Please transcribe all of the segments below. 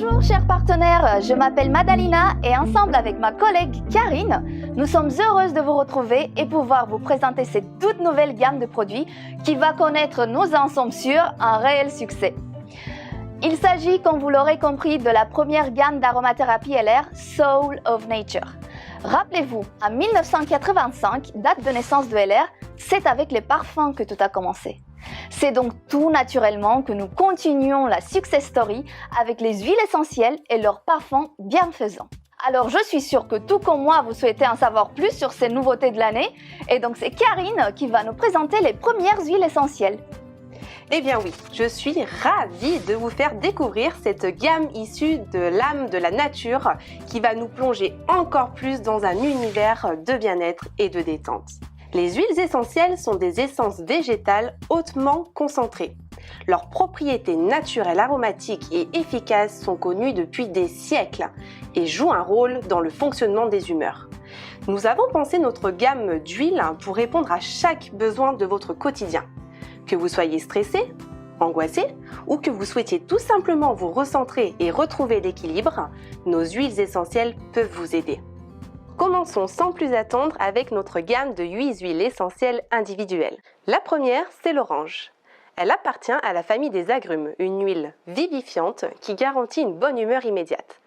Bonjour chers partenaires, je m'appelle Madalina et ensemble avec ma collègue Karine, nous sommes heureuses de vous retrouver et pouvoir vous présenter cette toute nouvelle gamme de produits qui va connaître, nous en sommes sûrs, un réel succès. Il s'agit, comme vous l'aurez compris, de la première gamme d'aromathérapie LR Soul of Nature. Rappelez-vous, en 1985, date de naissance de LR, c'est avec les parfums que tout a commencé. C'est donc tout naturellement que nous continuons la success story avec les huiles essentielles et leurs parfums bienfaisants. Alors je suis sûre que tout comme moi, vous souhaitez en savoir plus sur ces nouveautés de l'année et donc c'est Karine qui va nous présenter les premières huiles essentielles. Eh bien oui, je suis ravie de vous faire découvrir cette gamme issue de l'âme de la nature qui va nous plonger encore plus dans un univers de bien-être et de détente. Les huiles essentielles sont des essences végétales hautement concentrées. Leurs propriétés naturelles, aromatiques et efficaces sont connues depuis des siècles et jouent un rôle dans le fonctionnement des humeurs. Nous avons pensé notre gamme d'huiles pour répondre à chaque besoin de votre quotidien. Que vous soyez stressé, angoissé ou que vous souhaitiez tout simplement vous recentrer et retrouver l'équilibre, nos huiles essentielles peuvent vous aider. Commençons sans plus attendre avec notre gamme de 8 huiles essentielles individuelles. La première, c'est l'orange. Elle appartient à la famille des agrumes, une huile vivifiante qui garantit une bonne humeur immédiate.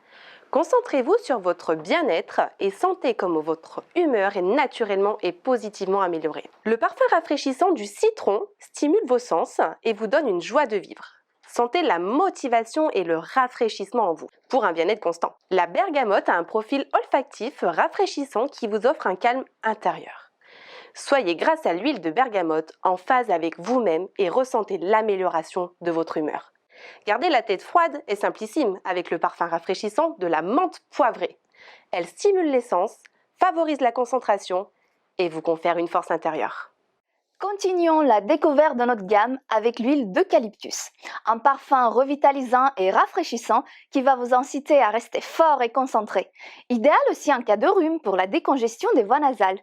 Concentrez-vous sur votre bien-être et sentez comme votre humeur est naturellement et positivement améliorée. Le parfum rafraîchissant du citron stimule vos sens et vous donne une joie de vivre. Sentez la motivation et le rafraîchissement en vous, pour un bien-être constant. La bergamote a un profil olfactif rafraîchissant qui vous offre un calme intérieur. Soyez grâce à l'huile de bergamote en phase avec vous-même et ressentez l'amélioration de votre humeur. Gardez la tête froide et simplissime avec le parfum rafraîchissant de la menthe poivrée. Elle stimule les sens, favorise la concentration et vous confère une force intérieure. Continuons la découverte de notre gamme avec l'huile d'eucalyptus, un parfum revitalisant et rafraîchissant qui va vous inciter à rester fort et concentré. Idéal aussi en cas de rhume pour la décongestion des voies nasales.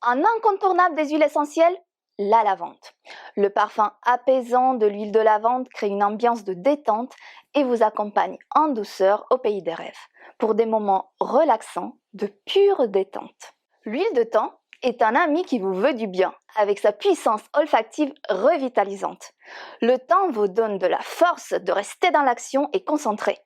Un incontournable des huiles essentielles, la lavande. Le parfum apaisant de l'huile de lavande crée une ambiance de détente et vous accompagne en douceur au pays des rêves pour des moments relaxants de pure détente. L'huile de thym est un ami qui vous veut du bien, avec sa puissance olfactive revitalisante. Le thym vous donne de la force de rester dans l'action et concentré.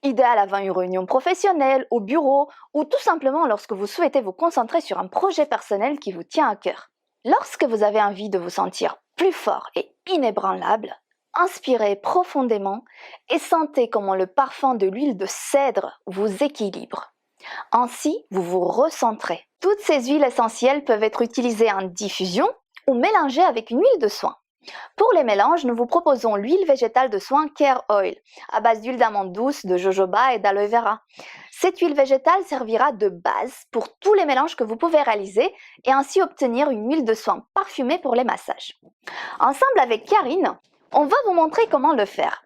Idéal avant une réunion professionnelle, au bureau ou tout simplement lorsque vous souhaitez vous concentrer sur un projet personnel qui vous tient à cœur. Lorsque vous avez envie de vous sentir plus fort et inébranlable, inspirez profondément et sentez comment le parfum de l'huile de cèdre vous équilibre. Ainsi, vous vous recentrez. Toutes ces huiles essentielles peuvent être utilisées en diffusion ou mélangées avec une huile de soin. Pour les mélanges, nous vous proposons l'huile végétale de soin Care Oil, à base d'huile d'amande douce, de jojoba et d'aloe vera. Cette huile végétale servira de base pour tous les mélanges que vous pouvez réaliser et ainsi obtenir une huile de soin parfumée pour les massages. Ensemble avec Karine, on va vous montrer comment le faire.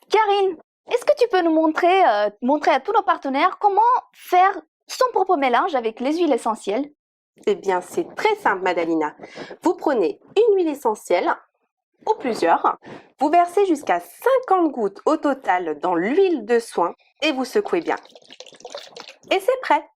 Karine, est-ce que tu peux nous montrer à tous nos partenaires comment faire son propre mélange avec les huiles essentielles? Eh bien, c'est très simple, Madalina. Vous prenez une huile essentielle, ou plusieurs, vous versez jusqu'à 50 gouttes au total dans l'huile de soin et vous secouez bien. Et c'est prêt!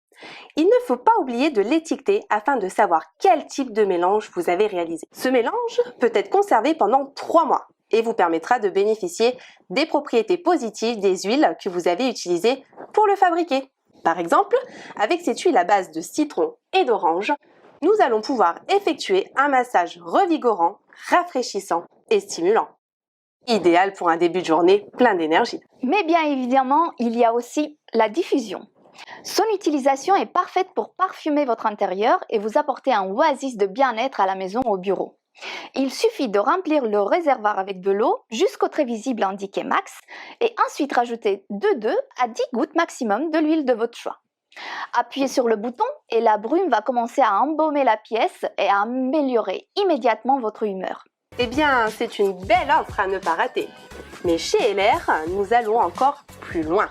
Il ne faut pas oublier de l'étiqueter afin de savoir quel type de mélange vous avez réalisé. Ce mélange peut être conservé pendant 3 mois et vous permettra de bénéficier des propriétés positives des huiles que vous avez utilisées pour le fabriquer. Par exemple, avec cette huile à base de citron et d'orange, nous allons pouvoir effectuer un massage revigorant, rafraîchissant et stimulant. Idéal pour un début de journée plein d'énergie. Mais bien évidemment, il y a aussi la diffusion. Son utilisation est parfaite pour parfumer votre intérieur et vous apporter un oasis de bien-être à la maison ou au bureau. Il suffit de remplir le réservoir avec de l'eau jusqu'au trait visible indiqué max et ensuite rajouter de 2 à 10 gouttes maximum de l'huile de votre choix. Appuyez sur le bouton et la brume va commencer à embaumer la pièce et à améliorer immédiatement votre humeur. Eh bien, c'est une belle offre à ne pas rater. Mais chez LR, nous allons encore plus loin.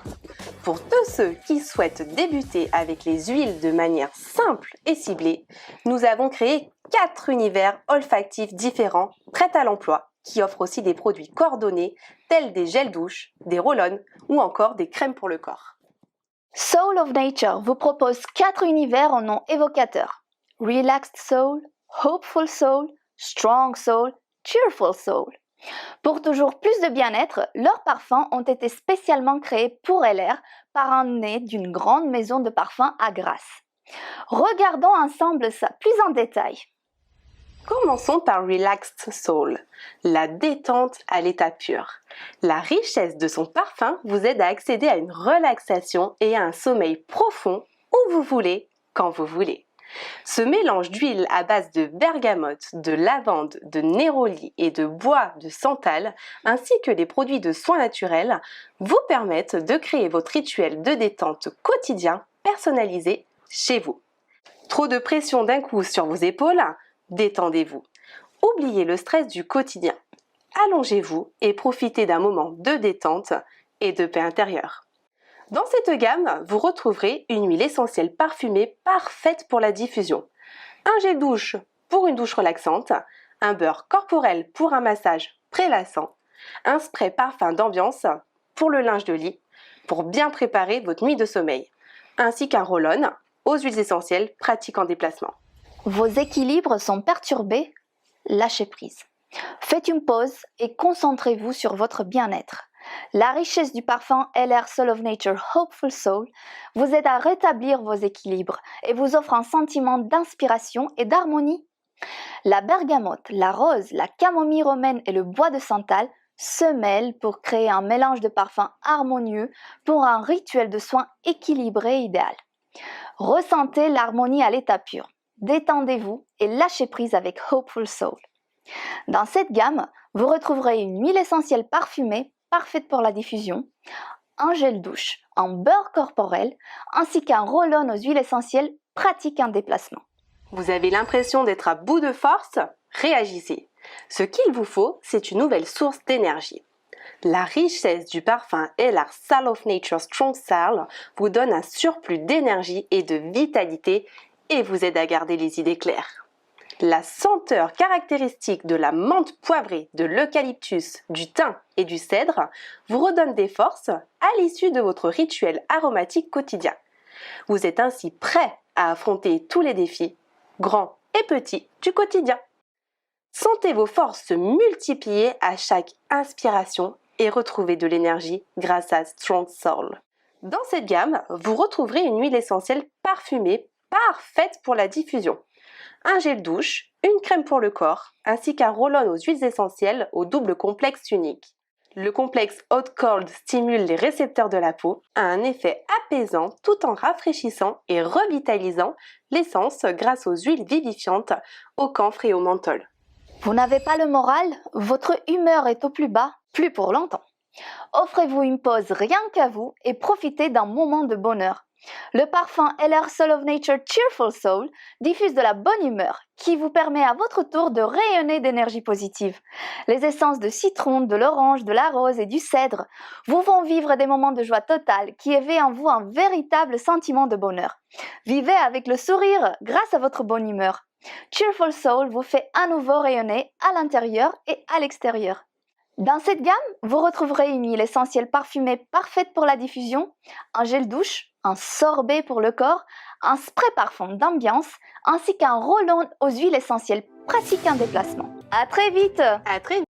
Pour tous ceux qui souhaitent débuter avec les huiles de manière simple et ciblée, nous avons créé 4 univers olfactifs différents, prêts à l'emploi qui offre aussi des produits coordonnés tels des gels douche, des roll-on ou encore des crèmes pour le corps. Soul of Nature vous propose 4 univers en noms évocateurs. Relaxed Soul, Hopeful Soul, Strong Soul, Cheerful Soul. Pour toujours plus de bien-être, leurs parfums ont été spécialement créés pour LR par un nez d'une grande maison de parfums à Grasse. Regardons ensemble ça plus en détail. Commençons par Relaxed Soul, la détente à l'état pur. La richesse de son parfum vous aide à accéder à une relaxation et à un sommeil profond où vous voulez, quand vous voulez. Ce mélange d'huile à base de bergamote, de lavande, de néroli et de bois de santal, ainsi que les produits de soins naturels, vous permettent de créer votre rituel de détente quotidien personnalisé chez vous. Trop de pression d'un coup sur vos épaules? Détendez-vous. Oubliez le stress du quotidien. Allongez-vous et profitez d'un moment de détente et de paix intérieure. Dans cette gamme, vous retrouverez une huile essentielle parfumée parfaite pour la diffusion, un gel douche pour une douche relaxante, un beurre corporel pour un massage prélassant, un spray parfum d'ambiance pour le linge de lit, pour bien préparer votre nuit de sommeil, ainsi qu'un roll-on aux huiles essentielles pratiques en déplacement. Vos équilibres sont perturbés? Lâchez prise. Faites une pause et concentrez-vous sur votre bien-être. La richesse du parfum LR Soul of Nature Hopeful Soul vous aide à rétablir vos équilibres et vous offre un sentiment d'inspiration et d'harmonie. La bergamote, la rose, la camomille romaine et le bois de santal se mêlent pour créer un mélange de parfums harmonieux pour un rituel de soins équilibré et idéal. Ressentez l'harmonie à l'état pur. Détendez-vous et lâchez prise avec Hopeful Soul. Dans cette gamme, vous retrouverez une huile essentielle parfumée parfaite pour la diffusion, un gel douche, un beurre corporel, ainsi qu'un roll-on aux huiles essentielles pratique en déplacement. Vous avez l'impression d'être à bout de force? Réagissez. Ce qu'il vous faut, c'est une nouvelle source d'énergie. La richesse du parfum LR Soul of Nature Strong Soul vous donne un surplus d'énergie et de vitalité et vous aide à garder les idées claires. La senteur caractéristique de la menthe poivrée, de l'eucalyptus, du thym et du cèdre vous redonne des forces à l'issue de votre rituel aromatique quotidien. Vous êtes ainsi prêt à affronter tous les défis, grands et petits, du quotidien. Sentez vos forces se multiplier à chaque inspiration et retrouvez de l'énergie grâce à Strong Soul. Dans cette gamme, vous retrouverez une huile essentielle parfumée parfaite pour la diffusion, un gel douche, une crème pour le corps, ainsi qu'un roll-on aux huiles essentielles au double complexe unique. Le complexe Hot Cold stimule les récepteurs de la peau, a un effet apaisant tout en rafraîchissant et revitalisant l'essence grâce aux huiles vivifiantes au camphre et au menthol. Vous n'avez pas le moral? Votre humeur est au plus bas? Plus pour longtemps. Offrez-vous une pause rien qu'à vous et profitez d'un moment de bonheur. Le parfum LR Soul of Nature Cheerful Soul diffuse de la bonne humeur qui vous permet à votre tour de rayonner d'énergie positive. Les essences de citron, de l'orange, de la rose et du cèdre vous font vivre des moments de joie totale qui éveillent en vous un véritable sentiment de bonheur. Vivez avec le sourire grâce à votre bonne humeur. Cheerful Soul vous fait à nouveau rayonner à l'intérieur et à l'extérieur. Dans cette gamme, vous retrouverez une huile essentielle parfumée parfaite pour la diffusion, un gel douche, un sorbet pour le corps, un spray parfum d'ambiance, ainsi qu'un roll-on aux huiles essentielles pratique en déplacement. À très vite! À très vite!